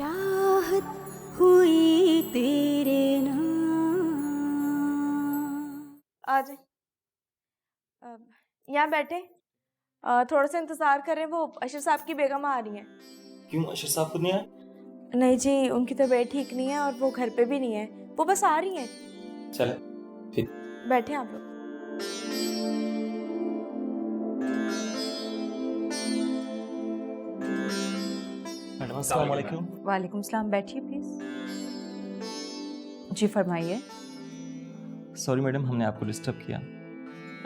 चाहत हुई तेरे नाम। आज यहाँ बैठे थोड़ा सा इंतजार करें, वो अशर साहब की बेगम आ रही हैं। क्यों अशर साहब खुद नहीं आए? नहीं जी, उनकी तबीयत ठीक नहीं है और वो घर पे भी नहीं है, वो बस आ रही हैं। चले फिर बैठे आप लोग। मैडम अस्सलाम वालेकुम। वालेकुम सलाम, बैठिए प्लीज। जी फरमाइए। सॉरी मैडम, हमने आपको डिस्टर्ब किया।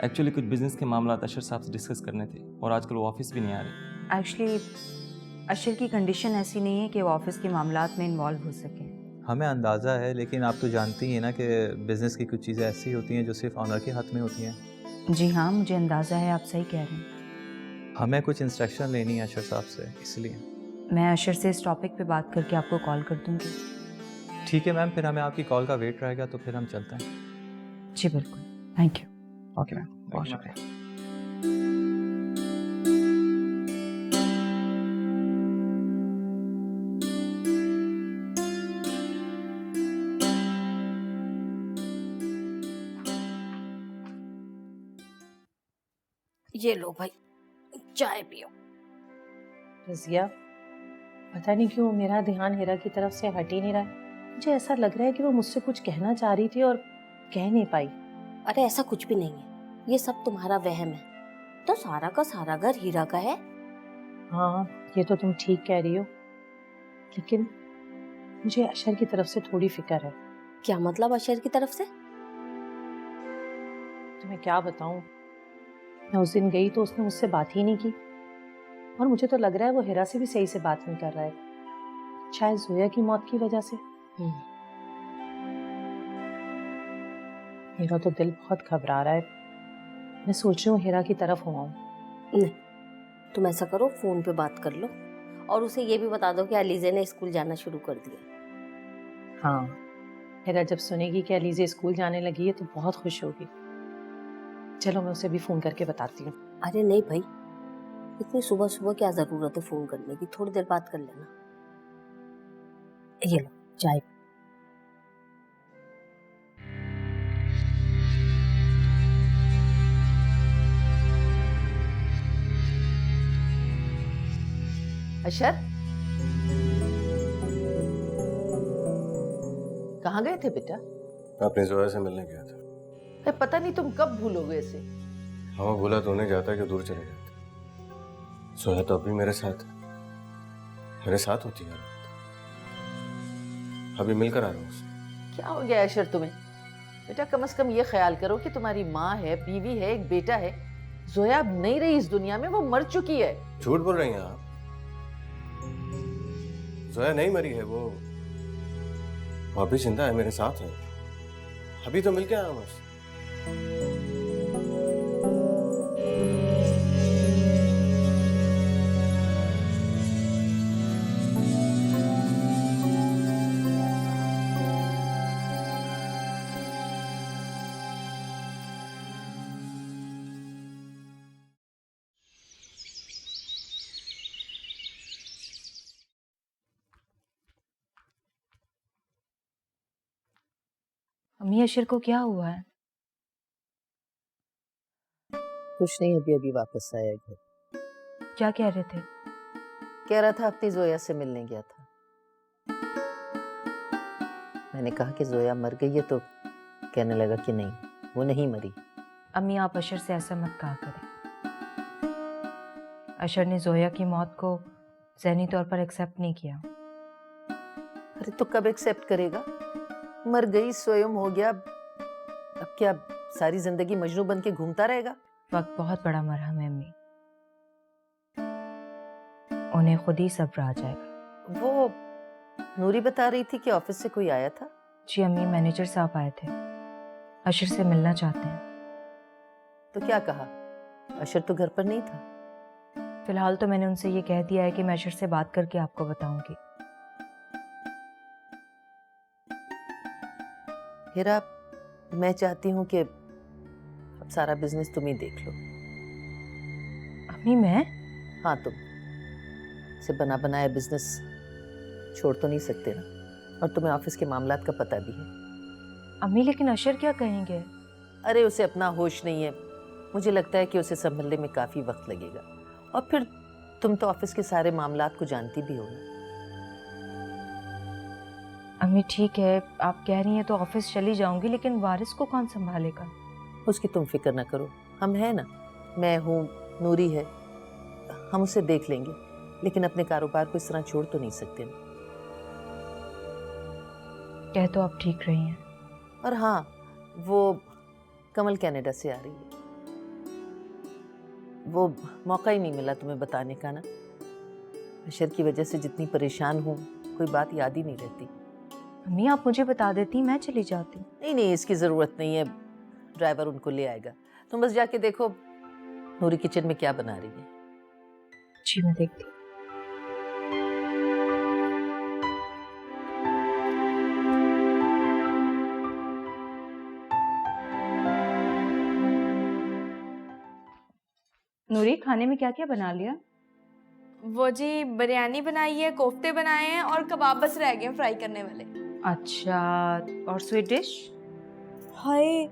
एक्चुअली कुछ बिजनेस के मामला अशर साहब से डिस्कस करने थे और आजकल वो ऑफिस भी नहीं आ रहे। एक्चुअली अशर की कंडीशन ऐसी नहीं है कि वो ऑफिस के मामलात में इन्वॉल्व हो सके। हमें अंदाज़ा है, लेकिन आप तो जानती हैं ना कि बिज़नेस की कुछ चीज़ें ऐसी होती हैं जो सिर्फ ऑनर के हाथ में होती हैं। जी हाँ, मुझे अंदाज़ा है, आप सही कह रहे हैं। हमें कुछ इंस्ट्रक्शन लेनी है अशर साहब से, इसलिए। मैं अशर से इस टॉपिक पे बात करके आपको कॉल कर दूंगी। ठीक है मैम, फिर हमें आपकी कॉल का वेट रहेगा, तो फिर हम चलते हैं। जी बिल्कुल, थैंक यू। ओके मैम, बहुत शुक्रिया। ये लो भाई, चाय पियो। रज़िया, पता नहीं क्यों मेरा ध्यान हीरा की तरफ से हट ही नहीं रहा है। मुझे ऐसा लग रहा है कि वो मुझसे कुछ कहना चाह रही थी और कह नहीं पाई। अरे ऐसा कुछ भी नहीं है, ये सब तुम्हारा वहम है। तो सारा का सारा घर हीरा का है। हाँ, ये तो तुम ठीक कह रही हो, लेकिन मुझे अशर की तरफ से थोड़ी फिक्र है। क्या मतलब अशर की तरफ से? तुम्हें क्या बताऊं, मैं उस दिन गई तो उसने मुझसे बात ही नहीं की, और मुझे तो लग रहा है वो हीरा से भी सही से बात नहीं कर रहा है, शायद जोया की मौत की वजह से। मेरा तो दिल बहुत घबरा रहा है। मैं सोच रही हूँ हीरा की तरफ हो आऊं। नहीं, तुम ऐसा करो, फोन पे बात कर लो और उसे ये भी बता दो कि अलीजे ने स्कूल जाना शुरू कर दिया। हाँ, हीरा जब सुनेगी कि अलीजे स्कूल जाने लगी है तो बहुत खुश होगी। चलो मैं उसे भी फोन करके बताती हूँ। अरे नहीं भाई, इतनी सुबह सुबह क्या जरूरत है फोन करने की, थोड़ी देर बात कर लेना। ये लो चाय। अशर, कहाँ गए थे बेटा? अपनी जोया से मिलने गया था। अरे पता नहीं तुम कब भूलोगे इसे। हाँ, भूला तो उन्हें जाता कि दूर चले जाते। जोया तो अभी मेरे साथ है, मेरे साथ होती है। अभी मिलकर आ रहा हूँ उससे। क्या हो गया अशर तुम्हें? बेटा कम से कम ये ख्याल करो कि तुम्हारी माँ है, बीवी है, एक बेटा है। जोया अब नहीं रही इस दुनिया में, वो मर चुकी है। झूठ बोल रही हैं आप। जोया नहीं मरी है, वो अभी जिंदा है, मेरे साथ है। अभी तो मिलके आया बस। अम्मी, अशर को क्या हुआ है? कुछ नहीं, अभी अभी वापस आया घर। क्या कह रहे थे? कह रहा था अपनी जोया से मिलने गया था। मैंने कहा कि जोया मर गई है तो कहने लगा कि नहीं, वो नहीं मरी। अम्मी, आप अशर से ऐसा मत कहा करें। अशर ने जोया की मौत को ज़हनी तौर पर एक्सेप्ट नहीं किया। अरे तो कब एक्सेप्ट करेगा? मर गई, स्वयं हो गया, अब क्या सारी जिंदगी मजनू बन के घूमता रहेगा? वक्त बहुत बड़ा मरहम है अम्मी, उन्हें खुद ही सब्र आ जाएगा। वो नूरी बता रही थी कि ऑफिस से कोई आया था। जी अम्मी, मैनेजर साहब आए थे, अशर से मिलना चाहते हैं। तो क्या कहा? अशर तो घर पर नहीं था। फिलहाल तो मैंने उनसे ये कह दिया है कि मैं अशर से बात करके आपको बताऊंगी। हीरा, मैं चाहती हूँ कि अब सारा बिजनेस तुम ही देख लो। अम्मी, मैं? हाँ, तुम से बना बनाया बिजनेस छोड़ तो नहीं सकते ना, और तुम्हें ऑफिस के मामलात का पता भी है। अम्मी लेकिन अशर क्या कहेंगे? अरे उसे अपना होश नहीं है, मुझे लगता है कि उसे संभलने में काफ़ी वक्त लगेगा। और फिर तुम तो ऑफिस के सारे मामलात को जानती भी हो ना। अम्मी ठीक है, आप कह रही हैं तो ऑफिस चली जाऊंगी, लेकिन वारिस को कौन संभालेगा? उसकी तुम फिक्र ना करो, हम हैं ना, मैं हूँ, नूरी है, हम उसे देख लेंगे। लेकिन अपने कारोबार को इस तरह छोड़ तो नहीं सकते ना। कह तो आप ठीक रही हैं। और हाँ, वो कमल कनाडा से आ रही है। वो मौका ही नहीं मिला तुम्हें बताने का ना। अशर की वजह से जितनी परेशान हूँ, कोई बात याद ही नहीं रहती। अम्मी आप मुझे बता देती, मैं चली जाती। नहीं नहीं, इसकी ज़रूरत नहीं है, ड्राइवर उनको ले आएगा। तुम बस जाके देखो नूरी किचन में क्या बना रही है। जी मैं देखती हूँ। नूरी खाने में क्या क्या बना लिया? वो जी बिरयानी बनाई है, कोफ्ते बनाए हैं और कबाब बस रह गए हैं फ्राई करने वाले। अच्छा, और स्वीट डिश? हाय,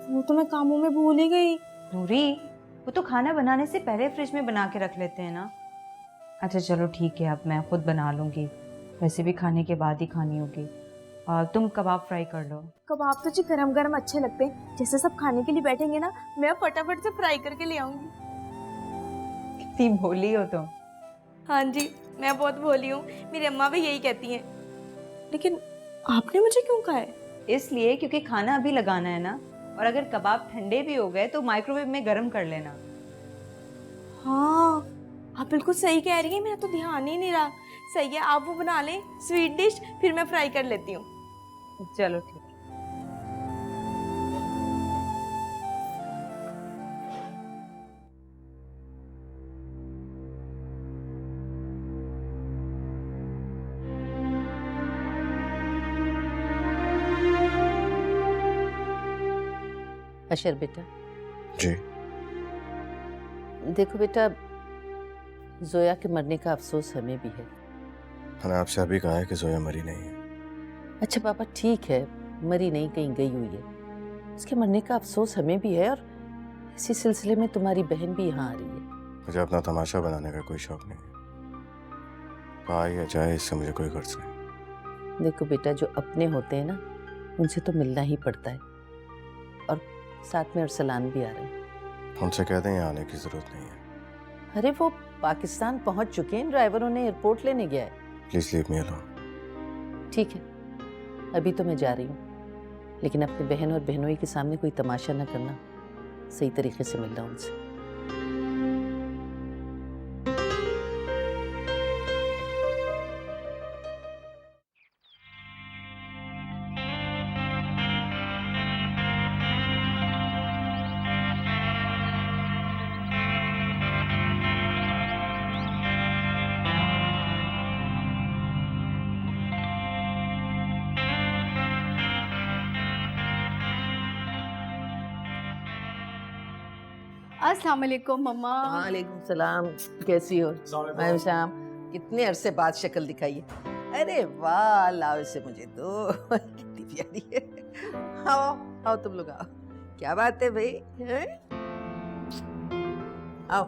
वो तो मैं कामों में भूल ही गई। नूरी वो तो खाना बनाने से पहले फ्रिज में बना के रख लेते हैं ना। अच्छा चलो ठीक है, अब मैं खुद बना लूँगी, वैसे भी खाने के बाद ही खानी होगी। और तुम कबाब फ्राई कर लो। कबाब तो जी गरम गरम अच्छे लगते हैं, जैसे सब खाने के लिए बैठेंगे ना, मैं फटाफट से फ्राई करके ले आऊंगी। कितनी भोली हो तुम। हाँ जी, मैं बहुत भोली हूँ, मेरी अम्मा भी यही कहती हैं। लेकिन आपने मुझे क्यों कहा है? इसलिए क्योंकि खाना अभी लगाना है ना, और अगर कबाब ठंडे भी हो गए तो माइक्रोवेव में गर्म कर लेना। हाँ, आप बिल्कुल सही कह रही हैं, मेरा तो ध्यान ही नहीं रहा। सही है, आप वो बना लें स्वीट डिश, फिर मैं फ्राई कर लेती हूँ। चलो ठीक। अशर बेटा। जी। देखो बेटा, जोया के मरने का अफसोस हमें भी है। मैंने आपसे अभी कहा है कि जोया मरी नहीं है। अच्छा पापा ठीक है, मरी नहीं, कहीं गई हुई है। उसके मरने का अफसोस हमें भी है, और इसी सिलसिले में तुम्हारी बहन भी यहाँ आ रही है। मुझे अपना तमाशा बनाने का कोई शौक नहीं है। कहा या जाए, इससे मुझे कोई गर्ज नहीं। देखो बेटा, जो अपने होते हैं ना, उनसे तो मिलना ही पड़ता है। और साथ में अरसलान भी आ रहे हैं। उनसे कह दें यहाँ आने की जरूरत नहीं है। अरे वो पाकिस्तान पहुंच चुके हैं, ड्राइवर उन्हें एयरपोर्ट लेने गया है। Please leave me alone. ठीक है, अभी तो मैं जा रही हूँ, लेकिन अपनी बहन और बहनोई के सामने कोई तमाशा न करना। सही तरीके से मिलना उनसे। अस्सलाम वालेकुम मम्मा। वालेकुम सलाम, कैसी हो? मैं शाम, कितने अरसे बाद शक्ल दिखाई है। अरे वाह, लाओ इसे मुझे दो। कितनी प्यारी है। आओ आओ तुम लोग आओ। क्या बात है भाई, हैं? आओ।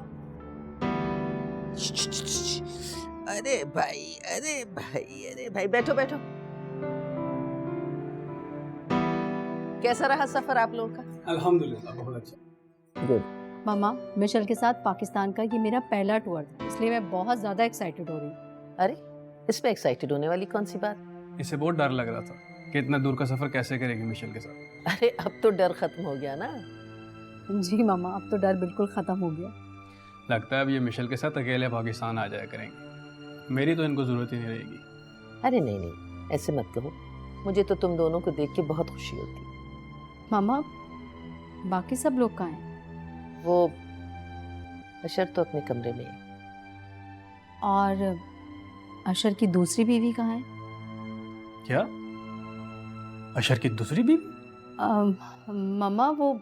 अरे भाई, अरे भाई, अरे भाई, बैठो बैठो। कैसा रहा सफर आप लोगों का? अल्हम्दुलिल्लाह बहुत अच्छा। गुड। मामा, मिशेल के साथ पाकिस्तान का ये मेरा पहला टूर था, इसलिए मैं बहुत ज़्यादा एक्साइटेड हो रही हूँ। अरे इसमें एक्साइटेड होने वाली कौन सी बात? इसे बहुत डर लग रहा था कि इतना दूर का सफर कैसे करेगी मिशेल के साथ। अरे अब तो डर खत्म हो गया ना। जी मामा, अब तो डर बिल्कुल ख़त्म हो गया। लगता है अब ये मिशेल के साथ अकेले पाकिस्तान आ जाया करेंगे। मेरी तो इनको ज़रूरत ही नहीं रहेगी। अरे नहीं नहीं, ऐसे मत कहो, मुझे तो तुम दोनों को देख के बहुत खुशी होती। मामा, बाकी सब लोग कहाँ हैं? वो अशर तो अपने कमरे में है। और अशर की दूसरी बीवी कहाँ है? क्या? अशर की दूसरी बीवी? मम्मा, वो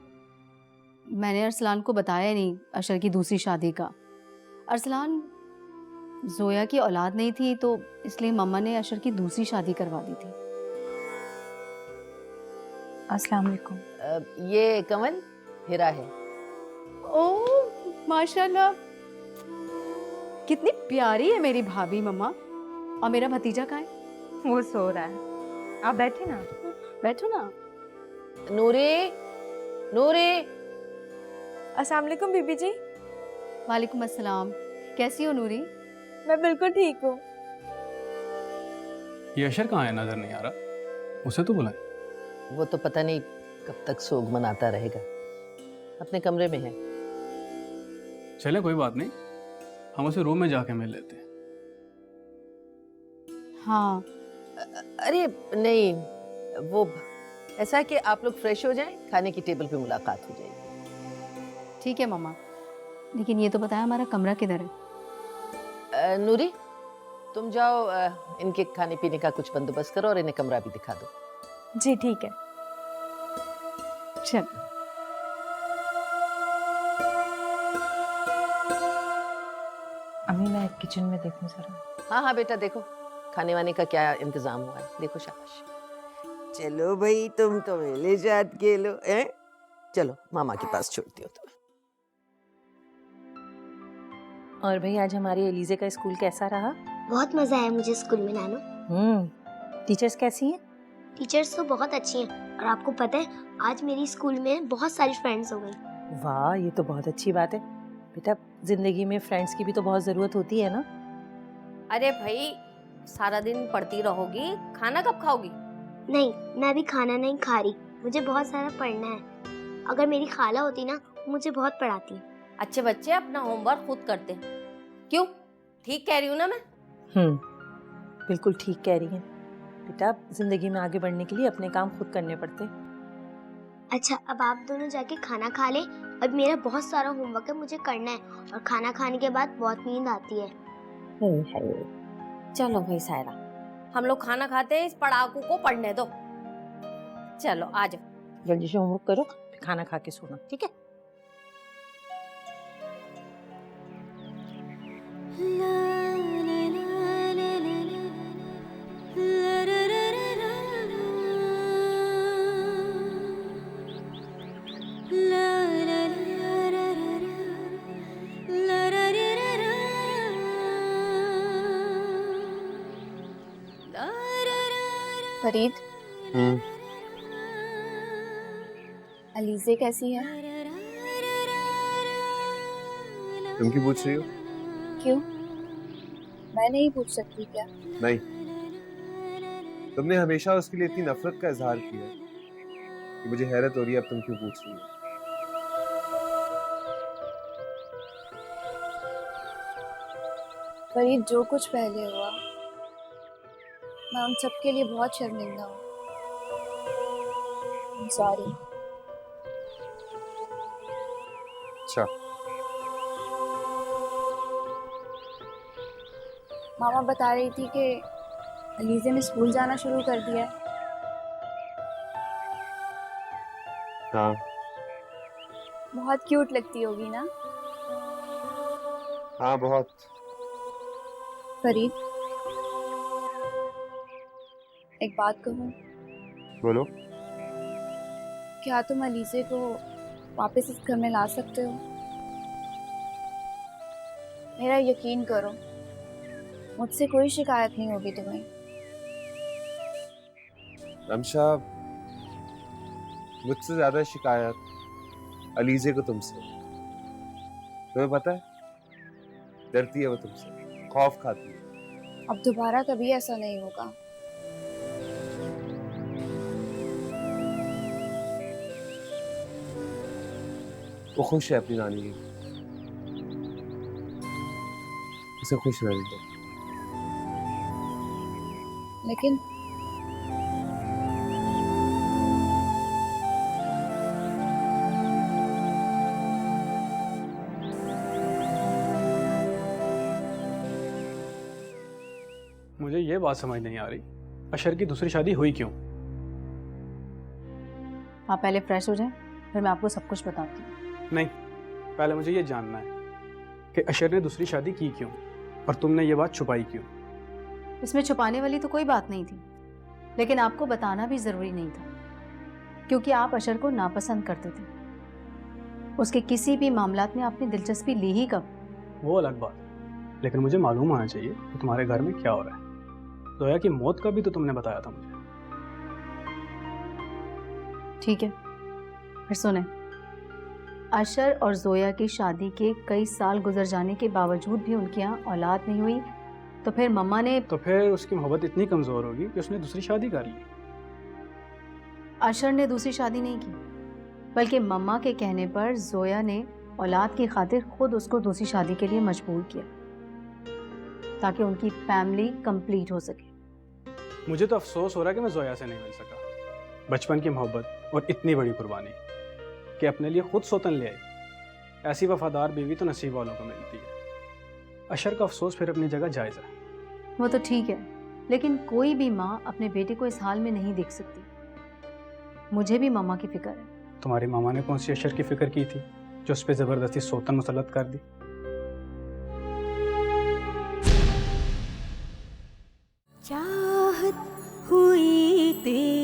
मैंने अरसलान को बताया नहीं अशर की दूसरी शादी का। अरसलान जोया की औलाद नहीं थी तो इसलिए मम्मा ने अशर की दूसरी शादी करवा दी थी। अस्सलाम वालेकुम। ये कमल हिरा है। ओह माशाल्लाह, कितनी प्यारी है मेरी भाभी मम्मा। और मेरा भतीजा कहाँ है? वो सो रहा है, आप बैठे ना। बैठो ना। नूरे, नूरे। अस्सलाम वालेकुम बीबी जी। वालेकुम अस्सलाम। कैसी हो नूरी? मैं बिल्कुल ठीक हूँ। ये अशर कहाँ है, नजर नहीं आ रहा। उसे तो बुलाएं। वो तो पता नहीं कब तक सोग मनाता रहेगा, अपने कमरे में है। चले कोई बात नहीं, हम उसे रूम में जाके मिल लेते हैं। हाँ अरे नहीं, वो ऐसा है कि आप लोग फ्रेश हो जाएं, खाने की टेबल पे मुलाकात हो जाएगी। ठीक है मम्मा, लेकिन ये तो बताया हमारा कमरा किधर है? नूरी, तुम जाओ, इनके खाने पीने का कुछ बंदोबस्त करो और इन्हें कमरा भी दिखा दो। जी ठीक है। चल। अम्मी मैं किचन में देखूं जरा। हाँ हाँ बेटा, देखो खाने वाने का क्या इंतजाम हुआ है, देखो। शाबाश, चलो भाई, तुम तो मेरे साथ खेलो हैं। चलो मामा के पास छोड़ती हूँ तुम्हें। और भाई आज हमारी एलिजे का स्कूल कैसा रहा? बहुत मजा आया मुझे स्कूल में नानू। टीचर्स कैसी हैं? टीचर्स तो बहुत अच्छी हैं और आपको पता है आज मेरी स्कूल में बहुत सारी फ्रेंड्स हो गई। वाह, ये तो बहुत अच्छी बात है बेटा। जिंदगी में फ्रेंड्स की भी तो बहुत जरूरत होती है ना। अरे भाई, सारा दिन पढ़ती रहोगी, खाना कब खाओगी? नहीं, मैं अभी खाना नहीं खा रही, मुझे बहुत सारा पढ़ना है। अगर मेरी खाला होती ना, मुझे बहुत पढ़ाती। अच्छे बच्चे अपना होमवर्क खुद करते हैं। क्यों, ठीक कह रही हूँ ना मैं? बिल्कुल ठीक कह रही हैं बेटा। जिंदगी में आगे बढ़ने के लिए अपने काम खुद करने पड़ते। अच्छा, अब आप दोनों जाके खाना खा ले। अब मेरा बहुत सारा होमवर्क है, मुझे करना है। और खाना खाने के बाद बहुत नींद आती है। चलो भाई सायरा, हम लोग खाना खाते हैं, इस पढ़ाकू को पढ़ने दो। चलो आ जाओ। जल्दी से होमवर्क करो, फिर खाना खा के सोना, ठीक है? फरीद, अलीजे कैसी है? तुम क्यों पूछ रही हो? क्यों, मैं नहीं पूछ सकती क्या? नहीं, तुमने हमेशा उसके लिए इतनी नफरत का इजहार किया है कि मुझे हैरत हो रही है अब तुम क्यों पूछ रही हो। फरीद, जो कुछ पहले हुआ, मैं उन सब के लिए बहुत शर्मिंदा हूँ। सॉरी। अच्छा, मामा बता रही थी कि अलीजे ने स्कूल जाना शुरू कर दिया है। हाँ बहुत क्यूट लगती होगी ना? हाँ बहुत। फरीद, एक बात कहूँ? बोलो। क्या तुम अलीजे को वापस इस घर में ला सकते हो? मेरा यकीन करो, मुझसे कोई शिकायत नहीं होगी तुम्हें। रमशा, मुझसे ज्यादा शिकायत अलीजे को तुमसे। तुम्हें पता है, डरती है वो तुमसे, खौफ खाती है। अब दोबारा कभी ऐसा नहीं होगा। वो खुश है अपनी नानी की, उसे खुश रहने दो। लेकिन मुझे ये बात समझ नहीं आ रही, अशर की दूसरी शादी हुई क्यों? आप पहले फ्रेश हो जाएं, फिर मैं आपको सब कुछ बताती हूँ। नहीं, पहले मुझे ये जानना है कि अशर ने दूसरी शादी की क्यों। और तुमने ये बात छुपाई क्यों? इसमें छुपाने वाली तो कोई बात नहीं थी, लेकिन आपको बताना भी जरूरी नहीं था, क्योंकि आप अशर को नापसंद करते थे। उसके किसी भी मामलात में आपने दिलचस्पी ली ही कब? वो अलग बात, लेकिन मुझे मालूम होना चाहिए कि तुम्हारे घर में क्या हो रहा है। जोया की मौत का भी तो तुमने बताया था मुझे। ठीक है, फिर सुने। अशर और जोया की शादी के कई साल गुजर जाने के बावजूद भी उनके यहाँ औलाद नहीं हुई, तो फिर मम्मा ने तो फिर उसकी मोहब्बत इतनी कमजोर होगी कि उसने दूसरी शादी कर ली। अशर ने दूसरी शादी नहीं की, बल्कि मम्मा के कहने पर जोया ने औलाद की खातिर खुद उसको दूसरी शादी के लिए मजबूर किया, ताकि उनकी फैमिली कंप्लीट हो सके। मुझे तो अफसोस हो रहा है कि मैं जोया से नहीं मिल सका। बचपन की मोहब्बत और इतनी बड़ी कुर्बानी कि अपने लिए खुद सौतन ले आई। ऐसी वफादार बीवी तो नसीब वालों को मिलती है। अशर का अफसोस फिर अपनी जगह जायज़ है। वो तो ठीक है, लेकिन कोई भी माँ अपने बेटे को इस हाल में नहीं देख सकती। मुझे भी मम्मा की फिक्र है। तुम्हारी मामा ने कौन सी अशर की फिक्र की थी जो उस पर ज़बरदस्ती सौतन मुसल्लत कर दी? चाहत हुई तेरी